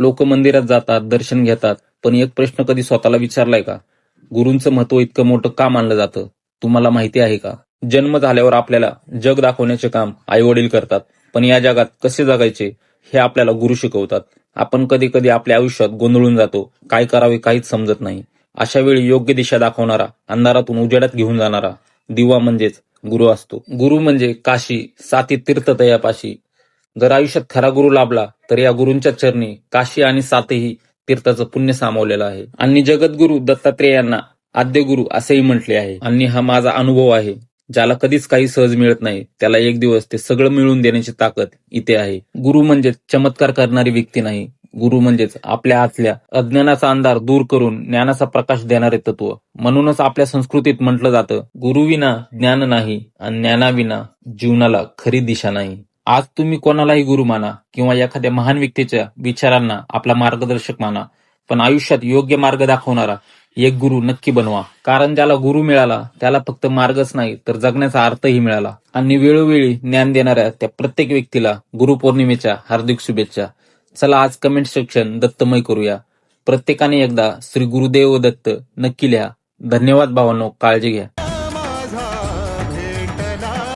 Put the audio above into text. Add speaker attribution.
Speaker 1: लोक मंदिरात जातात, दर्शन घेतात, पण एक प्रश्न कधी स्वतःला विचारलाय का? गुरूंचं महत्व इतकं मोठं का मानलं जातं? तुम्हाला माहिती आहे का? जन्म झाल्यावर आपल्याला जग दाखवण्याचे काम आई वडील करतात, पण या जगात कसे जगायचे हे आपल्याला गुरु शिकवतात. आपण कधी कधी आपल्या आयुष्यात गोंधळून जातो, काय करावे काहीच समजत नाही. अशा वेळी योग्य दिशा दाखवणारा, अंधारातून उजेडात घेऊन जाणारा दिवा म्हणजेच गुरु असतो. गुरु म्हणजे काशी साती तीर्थतयापाशी. जर आयुष्यात खरा गुरु लाभला तर या गुरूंच्या चरणी काशी आणि सातही तीर्थाचं पुण्य सामावलेलं आहे. आणि जगद्गुरु दत्तात्रेयांना आद्य गुरु असेही म्हटले आहे. आणि हा माझा अनुभव आहे. ज्याला कधीच काही सहज मिळत नाही, त्याला एक दिवस ते सगळं मिळवून देण्याची ताकद इथे आहे. गुरु म्हणजेच चमत्कार करणारी व्यक्ती नाही. गुरु म्हणजेच आपल्या आतल्या अज्ञानाचा अंधार दूर करून ज्ञानाचा प्रकाश देणारे तत्व. म्हणूनच आपल्या संस्कृतीत म्हटलं जातं, गुरुविना ज्ञान नाही आणि ज्ञानाविना जीवनाला खरी दिशा नाही. आज तुम्ही कोणालाही गुरु माना किंवा एखाद्या महान व्यक्तीच्या विचारांना आपला मार्गदर्शक माना, पण आयुष्यात योग्य मार्ग दाखवणारा एक गुरु नक्की बनवा. कारण ज्याला गुरु मिळाला त्याला फक्त मार्गच नाही तर जगण्याचा अर्थही मिळाला. आणि वेळोवेळी ज्ञान देणाऱ्या त्या प्रत्येक व्यक्तीला गुरुपौर्णिमेच्या हार्दिक शुभेच्छा. चला आज कमेंट सेक्शन दत्तमय करूया. प्रत्येकाने एकदा श्री गुरुदेव दत्त नक्की लिहा. धन्यवाद भावांनो, काळजी घ्या.